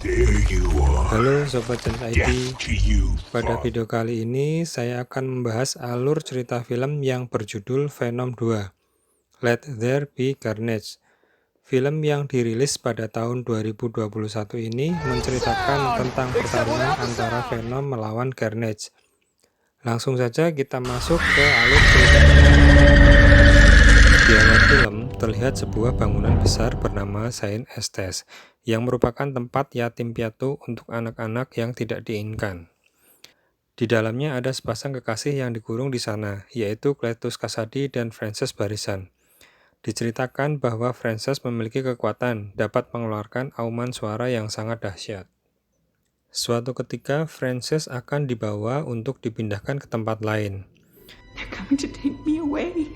There you are. Halo Sobat Chance ID, Death to you, pada Father. video kali ini saya akan membahas alur cerita film yang berjudul Venom 2, Let There Be Carnage. Film yang dirilis pada tahun 2021 ini menceritakan tentang pertarungan antara Venom melawan Carnage. Langsung saja kita masuk ke alur ceritanya. Di awal film terlihat sebuah bangunan besar bernama Saint Estes yang merupakan tempat yatim piatu untuk anak-anak yang tidak diinginkan. Di dalamnya ada sepasang kekasih yang dikurung di sana, yaitu Cletus Kasady dan Frances Barisan. Diceritakan bahwa Frances memiliki kekuatan dapat mengeluarkan auman suara yang sangat dahsyat. Suatu ketika, Frances akan dibawa untuk dipindahkan ke tempat lain. They're coming to take me away.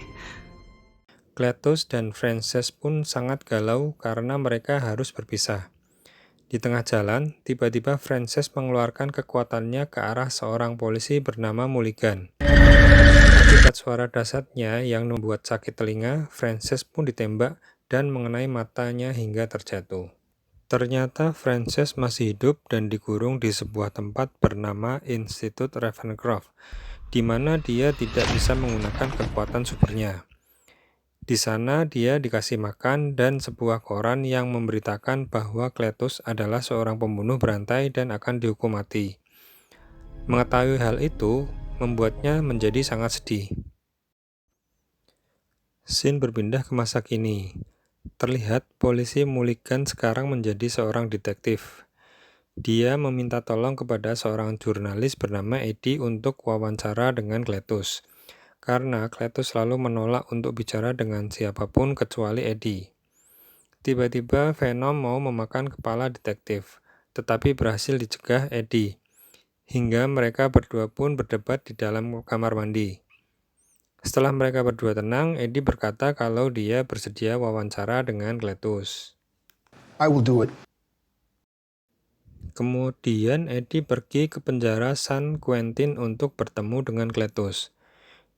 Cletus dan Frances pun sangat galau karena mereka harus berpisah. Di tengah jalan, tiba-tiba Frances mengeluarkan kekuatannya ke arah seorang polisi bernama Mulligan. Akibat suara dahsyatnya yang membuat sakit telinga, Frances pun ditembak dan mengenai matanya hingga terjatuh. Ternyata Frances masih hidup dan dikurung di sebuah tempat bernama Institut Ravencroft, di mana dia tidak bisa menggunakan kekuatan supernya. Di sana dia dikasih makan dan sebuah koran yang memberitakan bahwa Cletus adalah seorang pembunuh berantai dan akan dihukum mati. Mengetahui hal itu membuatnya menjadi sangat sedih. Scene berpindah ke masa kini. Terlihat polisi Mulligan sekarang menjadi seorang detektif. Dia meminta tolong kepada seorang jurnalis bernama Eddie untuk wawancara dengan Cletus, karena Cletus selalu menolak untuk bicara dengan siapapun kecuali Eddie. Tiba-tiba Venom mau memakan kepala detektif, tetapi berhasil dicegah Eddie, hingga mereka berdua pun berdebat di dalam kamar mandi. Setelah mereka berdua tenang, Eddie berkata kalau dia bersedia wawancara dengan Cletus. I will do it. Kemudian Eddie pergi ke penjara San Quentin untuk bertemu dengan Cletus.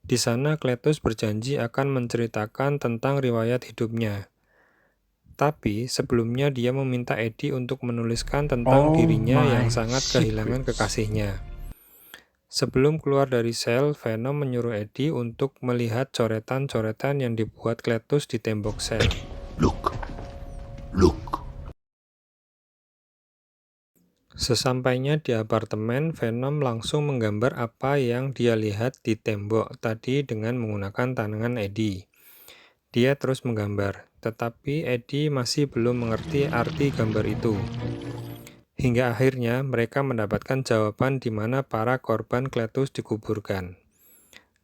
Di sana Cletus berjanji akan menceritakan tentang riwayat hidupnya. Tapi sebelumnya dia meminta Eddie untuk menuliskan tentang dirinya yang sangat kehilangan kekasihnya. Sebelum keluar dari sel, Venom menyuruh Eddie untuk melihat coretan-coretan yang dibuat Cletus di tembok sel. Look. Sesampainya di apartemen, Venom langsung menggambar apa yang dia lihat di tembok tadi dengan menggunakan tangan Eddie. Dia terus menggambar, tetapi Eddie masih belum mengerti arti gambar itu. Hingga akhirnya mereka mendapatkan jawaban di mana para korban Cletus dikuburkan.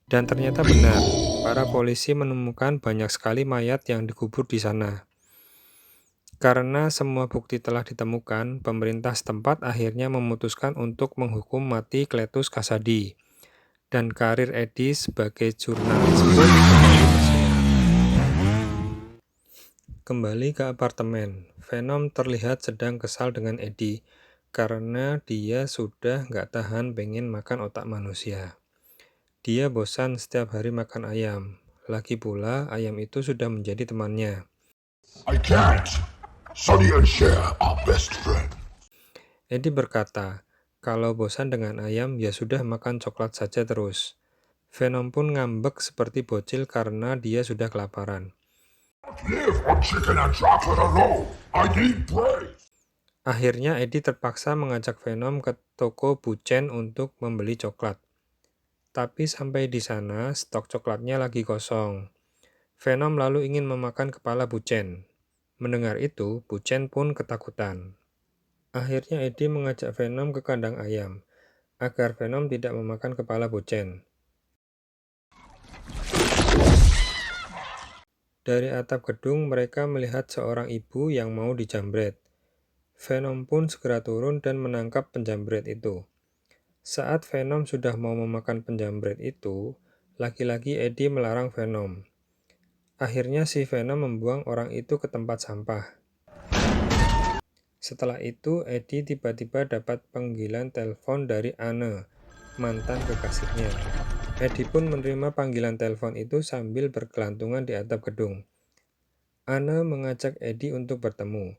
Dan ternyata benar, para polisi menemukan banyak sekali mayat yang dikubur di sana. Karena semua bukti telah ditemukan, pemerintah setempat akhirnya memutuskan untuk menghukum mati Cletus Kasady. Dan karir Eddie sebagai jurnalis pun kembali ke apartemen. Venom terlihat sedang kesal dengan Eddie, karena dia sudah nggak tahan pengen makan otak manusia. Dia bosan setiap hari makan ayam. Lagi pula, ayam itu sudah menjadi temannya. I can't. Sonny and Cher are best friends. Eddie berkata, kalau bosan dengan ayam ya sudah makan coklat saja terus. Venom pun ngambek seperti bocil karena dia sudah kelaparan. Live on chicken and chocolate alone. I need brains. Akhirnya Eddie terpaksa mengajak Venom ke toko Bucen untuk membeli coklat. Tapi sampai di sana stok coklatnya lagi kosong. Venom lalu ingin memakan kepala Bucen. Mendengar itu, Bucen pun ketakutan. Akhirnya Eddie mengajak Venom ke kandang ayam, agar Venom tidak memakan kepala Bucen. Dari atap gedung mereka melihat seorang ibu yang mau dijambret. Venom pun segera turun dan menangkap penjambret itu. Saat Venom sudah mau memakan penjambret itu, lagi-lagi Eddie melarang Venom. Akhirnya si Venom membuang orang itu ke tempat sampah. Setelah itu, Eddie tiba-tiba dapat panggilan telepon dari Anne, mantan kekasihnya. Eddie pun menerima panggilan telepon itu sambil bergelantungan di atap gedung. Anne mengajak Eddie untuk bertemu.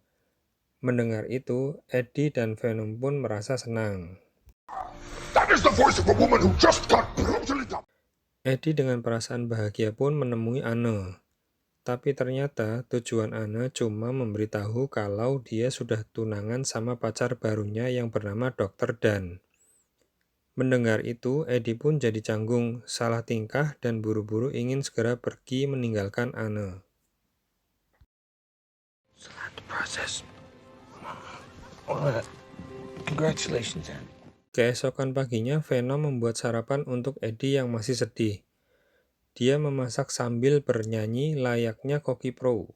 Mendengar itu, Eddie dan Venom pun merasa senang. That is the voice of a woman who just got brutally dumped. Eddie dengan perasaan bahagia pun menemui Anne. Tapi ternyata tujuan Anne cuma memberitahu kalau dia sudah tunangan sama pacar barunya yang bernama Dr. Dan. Mendengar itu, Eddie pun jadi canggung, salah tingkah, dan buru-buru ingin segera pergi meninggalkan Anne. Process. Congratulations, Anne. Keesokan paginya, Venom membuat sarapan untuk Eddie yang masih sedih. Dia memasak sambil bernyanyi layaknya Koki Pro.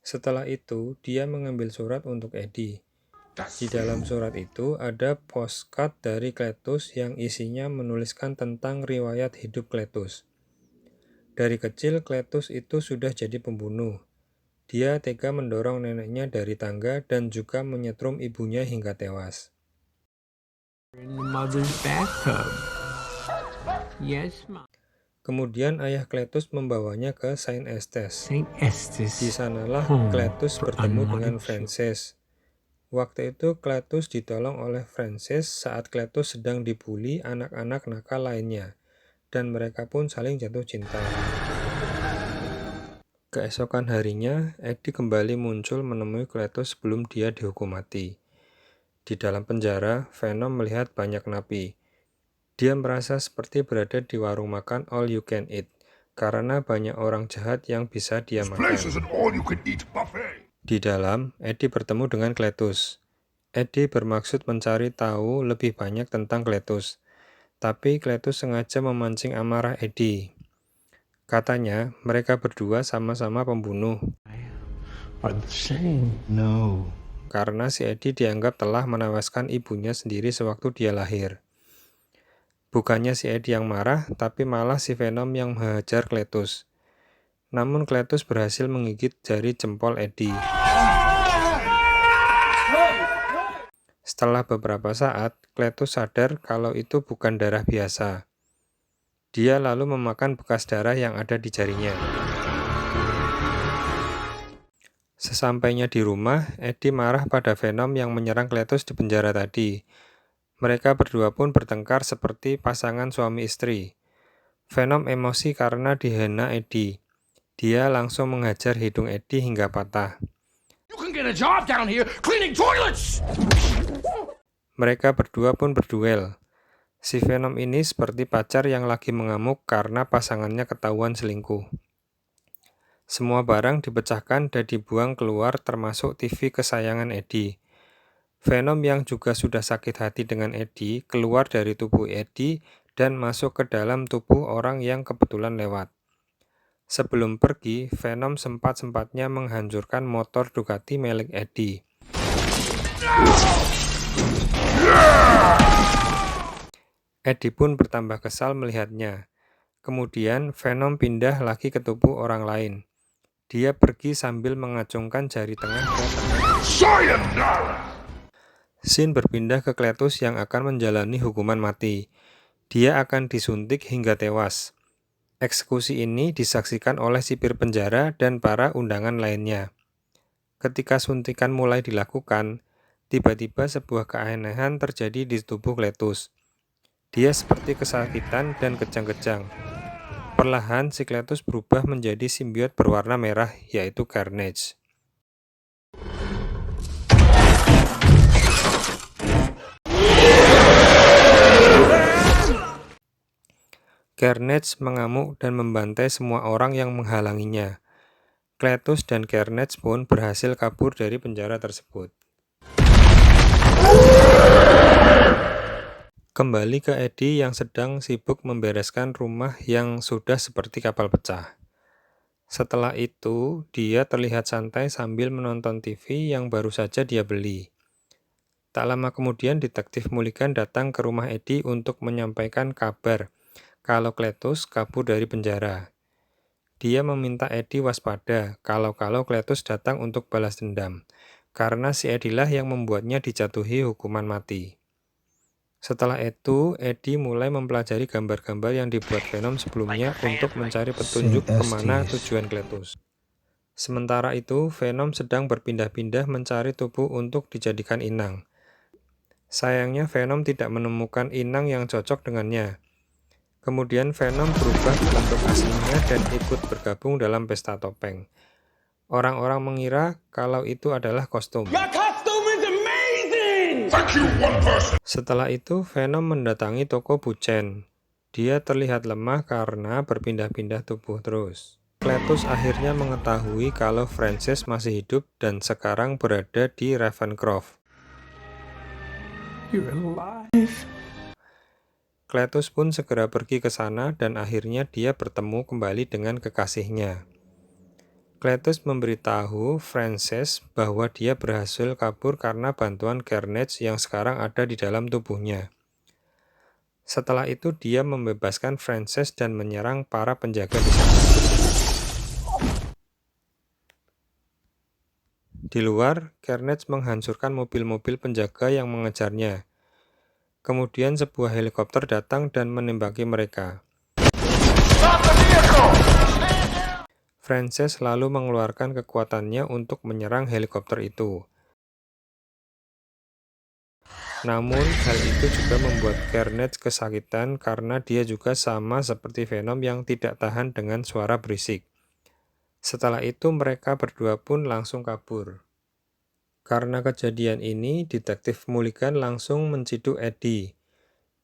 Setelah itu, dia mengambil surat untuk Eddie. Di dalam surat itu ada postcard dari Cletus yang isinya menuliskan tentang riwayat hidup Cletus. Dari kecil, Cletus itu sudah jadi pembunuh. Dia tega mendorong neneknya dari tangga dan juga menyetrum ibunya hingga tewas. In the mother's bathtub. Yes, Mom. Kemudian ayah Cletus membawanya ke Saint Estes. Saint Estes. Di sanalah home Cletus for bertemu unwanted dengan children. Frances. Waktu itu Cletus ditolong oleh Frances saat Cletus sedang dibully anak-anak nakal lainnya, dan mereka pun saling jatuh cinta. Keesokan harinya, Eddie kembali muncul menemui Cletus sebelum dia dihukum mati. Di dalam penjara, Venom melihat banyak napi. Dia merasa seperti berada di warung makan all you can eat, karena banyak orang jahat yang bisa dia This place is makan. an all-you-can-eat buffet. Di dalam, Eddie bertemu dengan Cletus. Eddie bermaksud mencari tahu lebih banyak tentang Cletus, tapi Cletus sengaja memancing amarah Eddie. Katanya, mereka berdua sama-sama pembunuh, Are the same. No. karena si Eddie dianggap telah menewaskan ibunya sendiri sewaktu dia lahir. Bukannya si Eddie yang marah, tapi malah si Venom yang menghajar Cletus. Namun Cletus berhasil menggigit jari jempol Eddie. Setelah beberapa saat, Cletus sadar kalau itu bukan darah biasa. Dia lalu memakan bekas darah yang ada di jarinya. Sesampainya di rumah, Eddie marah pada Venom yang menyerang Cletus di penjara tadi. Mereka berdua pun bertengkar seperti pasangan suami istri. Venom emosi karena dihina Eddie. Dia langsung menghajar hidung Eddie hingga patah. You can get a job down here cleaning toilets. Mereka berdua pun berduel. Si Venom ini seperti pacar yang lagi mengamuk karena pasangannya ketahuan selingkuh. Semua barang dipecahkan dan dibuang keluar termasuk TV kesayangan Eddie. Venom yang juga sudah sakit hati dengan Eddie keluar dari tubuh Eddie dan masuk ke dalam tubuh orang yang kebetulan lewat. Sebelum pergi, Venom sempat-sempatnya menghancurkan motor Ducati milik Eddie. Eddie pun bertambah kesal melihatnya. Kemudian Venom pindah lagi ke tubuh orang lain. Dia pergi sambil mengacungkan jari tengah ke tangan. Sayonara! Scene berpindah ke Cletus yang akan menjalani hukuman mati. Dia akan disuntik hingga tewas. Eksekusi ini disaksikan oleh sipir penjara dan para undangan lainnya. Ketika suntikan mulai dilakukan, tiba-tiba sebuah keanehan terjadi di tubuh Cletus. Dia seperti kesakitan dan kejang-kejang. Perlahan si Cletus berubah menjadi simbiot berwarna merah, yaitu Carnage. Carnage mengamuk dan membantai semua orang yang menghalanginya. Cletus dan Carnage pun berhasil kabur dari penjara tersebut. Kembali ke Eddie yang sedang sibuk membereskan rumah yang sudah seperti kapal pecah. Setelah itu, dia terlihat santai sambil menonton TV yang baru saja dia beli. Tak lama kemudian, Detektif Mulligan datang ke rumah Eddie untuk menyampaikan kabar kalau Cletus kabur dari penjara. Dia meminta Eddie waspada kalau Cletus datang untuk balas dendam, karena si Eddie lah yang membuatnya dijatuhi hukuman mati. Setelah itu, Eddie mulai mempelajari gambar-gambar yang dibuat Venom sebelumnya untuk mencari petunjuk kemana tujuan Cletus. Sementara itu, Venom sedang berpindah-pindah mencari tubuh untuk dijadikan inang. Sayangnya Venom tidak menemukan inang yang cocok dengannya. Kemudian Venom berubah bentuk aslinya dan ikut bergabung dalam pesta topeng. Orang-orang mengira kalau itu adalah kostum. Your costume is amazing! Thank you, one person. Setelah itu, Venom mendatangi toko Bucen. Dia terlihat lemah karena berpindah-pindah tubuh terus. Cletus akhirnya mengetahui kalau Frances masih hidup dan sekarang berada di Ravencroft. You're alive. Cletus pun segera pergi ke sana dan akhirnya dia bertemu kembali dengan kekasihnya. Cletus memberitahu Frances bahwa dia berhasil kabur karena bantuan Carnage yang sekarang ada di dalam tubuhnya. Setelah itu dia membebaskan Frances dan menyerang para penjaga di sana. Di luar, Carnage menghancurkan mobil-mobil penjaga yang mengejarnya. Kemudian sebuah helikopter datang dan menembaki mereka. Frances lalu mengeluarkan kekuatannya untuk menyerang helikopter itu. Namun, hal itu juga membuat Carnage kesakitan karena dia juga sama seperti Venom yang tidak tahan dengan suara berisik. Setelah itu mereka berdua pun langsung kabur. Karena kejadian ini, Detektif Mulligan langsung menciduk Eddie.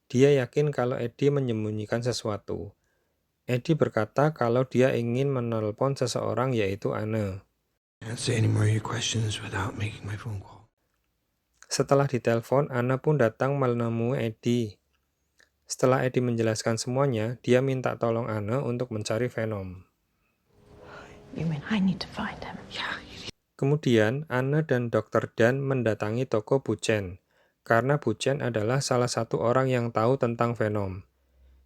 Dia yakin kalau Eddie menyembunyikan sesuatu. Eddie berkata kalau dia ingin menelpon seseorang yaitu Anne. Answer any more of your questions without making my phone call. Setelah ditelepon, Anne pun datang menemui Eddie. Setelah Eddie menjelaskan semuanya, dia minta tolong Anne untuk mencari Venom. You mean I need to find him? Kemudian, Anne dan Dr. Dan mendatangi toko Bucen, karena Bucen adalah salah satu orang yang tahu tentang Venom.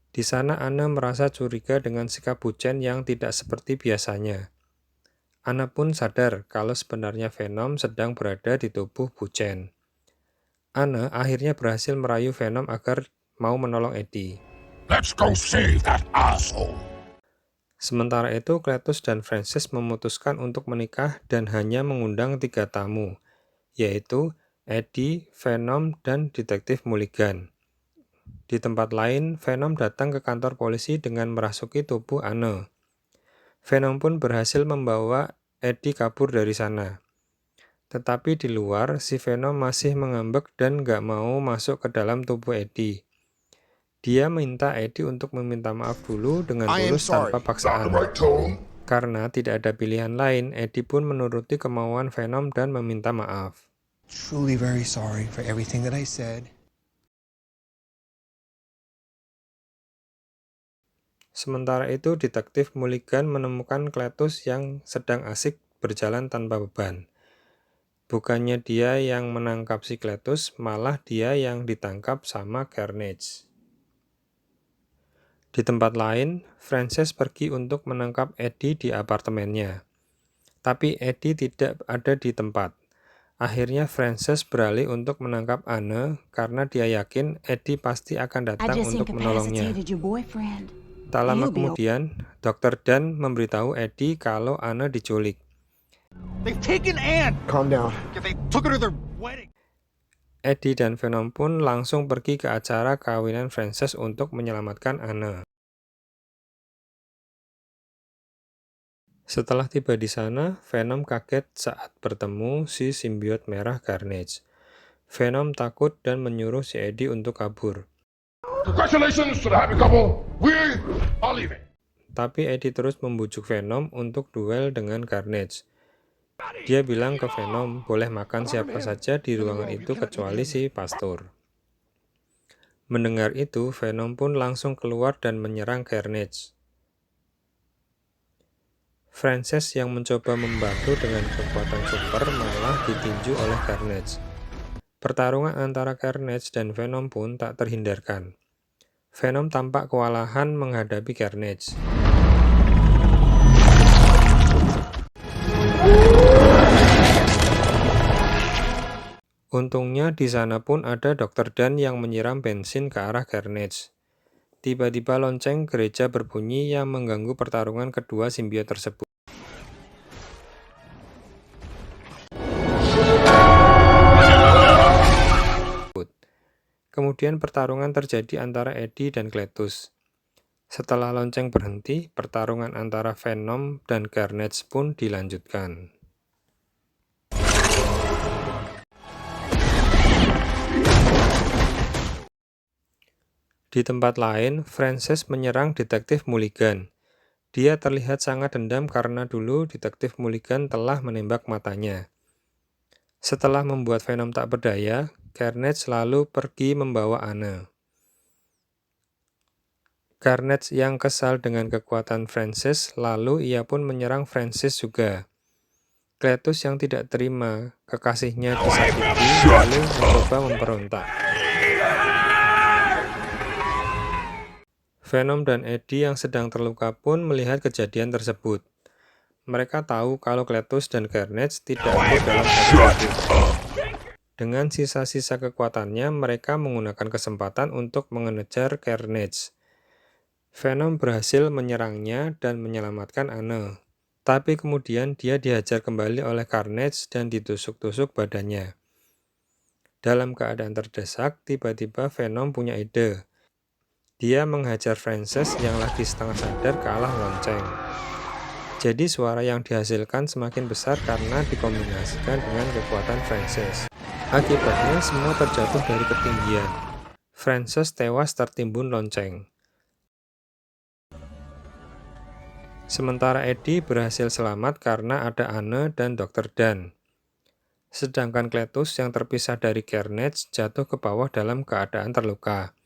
Di sana Anne merasa curiga dengan sikap Bucen yang tidak seperti biasanya. Anne pun sadar kalau sebenarnya Venom sedang berada di tubuh Bucen. Anne akhirnya berhasil merayu Venom agar mau menolong Eddie. Let's go save that asshole. Sementara itu, Cletus dan Frances memutuskan untuk menikah dan hanya mengundang 3 tamu, yaitu Eddie, Venom, dan Detektif Mulligan. Di tempat lain, Venom datang ke kantor polisi dengan merasuki tubuh Anne. Venom pun berhasil membawa Eddie kabur dari sana. Tetapi di luar, si Venom masih mengambek dan gak mau masuk ke dalam tubuh Eddie. Dia minta Eddie untuk meminta maaf dulu dengan tulus tanpa paksaan. Right tone. Karena tidak ada pilihan lain, Eddie pun menuruti kemauan Venom dan meminta maaf. Truly very sorry for everything that I said. Sementara itu, Detektif Mulligan menemukan Cletus yang sedang asik berjalan tanpa beban. Bukannya dia yang menangkap si Cletus, malah dia yang ditangkap sama Carnage. Di tempat lain, Frances pergi untuk menangkap Eddie di apartemennya. Tapi Eddie tidak ada di tempat. Akhirnya Frances beralih untuk menangkap Anne karena dia yakin Eddie pasti akan datang untuk menolongnya. Tak lama kemudian, Dr. Dan memberitahu Eddie kalau Anne diculik. They've taken Anne! Calm down. They took her to their wedding! Eddie dan Venom pun langsung pergi ke acara kawinan Frances untuk menyelamatkan Anne. Setelah tiba di sana, Venom kaget saat bertemu si simbiot merah Carnage. Venom takut dan menyuruh si Eddie untuk kabur. Congratulations to the happy couple. We are leaving. Tapi Eddie terus membujuk Venom untuk duel dengan Carnage. Dia bilang ke Venom boleh makan siapa saja di ruangan itu kecuali si pastor. Mendengar itu, Venom pun langsung keluar dan menyerang Carnage. Frances yang mencoba membantu dengan kekuatan super malah ditinju oleh Carnage. Pertarungan antara Carnage dan Venom pun tak terhindarkan. Venom tampak kewalahan menghadapi Carnage. Untungnya di sana pun ada Dr. Dan yang menyiram bensin ke arah Carnage. Tiba-tiba lonceng gereja berbunyi yang mengganggu pertarungan kedua simbiot tersebut. Kemudian pertarungan terjadi antara Eddie dan Cletus. Setelah lonceng berhenti, pertarungan antara Venom dan Carnage pun dilanjutkan. Di tempat lain, Frances menyerang Detektif Mulligan. Dia terlihat sangat dendam karena dulu Detektif Mulligan telah menembak matanya. Setelah membuat Venom tak berdaya, Carnage lalu pergi membawa Anne. Carnage yang kesal dengan kekuatan Frances, lalu ia pun menyerang Frances juga. Cletus yang tidak terima kekasihnya disakiti, lalu mencoba memberontak. Venom dan Eddie yang sedang terluka pun melihat kejadian tersebut. Mereka tahu kalau Cletus dan Carnage tidak ikut dalam satu hidup. Dengan sisa-sisa kekuatannya, mereka menggunakan kesempatan untuk mengejar Carnage. Venom berhasil menyerangnya dan menyelamatkan Anne. Tapi kemudian dia dihajar kembali oleh Carnage dan ditusuk-tusuk badannya. Dalam keadaan terdesak, tiba-tiba Venom punya ide. Dia menghajar Frances yang lagi setengah sadar ke arah lonceng. Jadi suara yang dihasilkan semakin besar karena dikombinasikan dengan kekuatan Frances. Akibatnya semua terjatuh dari ketinggian. Frances tewas tertimbun lonceng. Sementara Eddie berhasil selamat karena ada Anne dan Dr. Dan. Sedangkan Cletus yang terpisah dari Carnage jatuh ke bawah dalam keadaan terluka.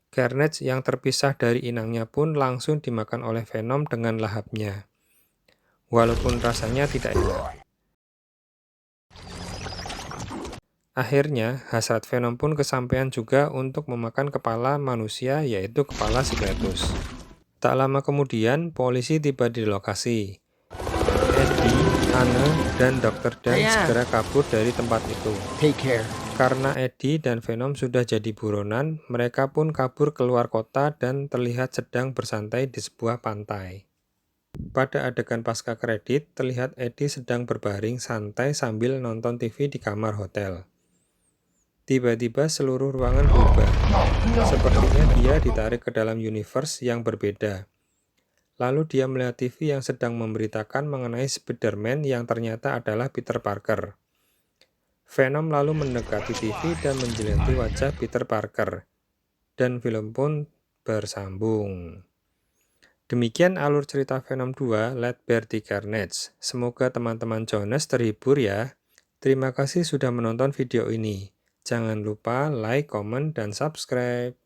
Carnage yang terpisah dari inangnya pun langsung dimakan oleh Venom dengan lahapnya. Walaupun rasanya tidak enak. Akhirnya, hasrat Venom pun kesampaian juga untuk memakan kepala manusia, yaitu kepala si Cletus. Tak lama kemudian, polisi tiba di lokasi. Eddie, Anne, dan Dr. Dan segera kabur dari tempat itu. Take care. Karena Eddie dan Venom sudah jadi buronan, mereka pun kabur keluar kota dan terlihat sedang bersantai di sebuah pantai. Pada adegan pasca kredit, terlihat Eddie sedang berbaring santai sambil nonton TV di kamar hotel. Tiba-tiba seluruh ruangan berubah. Sepertinya dia ditarik ke dalam universe yang berbeda. Lalu dia melihat TV yang sedang memberitakan mengenai Spider-Man yang ternyata adalah Peter Parker. Venom lalu mendekati TV dan menjelenti wajah Peter Parker. Dan film pun bersambung. Demikian alur cerita Venom 2, Let There Be Carnage. Semoga teman-teman Jonas terhibur ya. Terima kasih sudah menonton video ini. Jangan lupa like, comment, dan subscribe.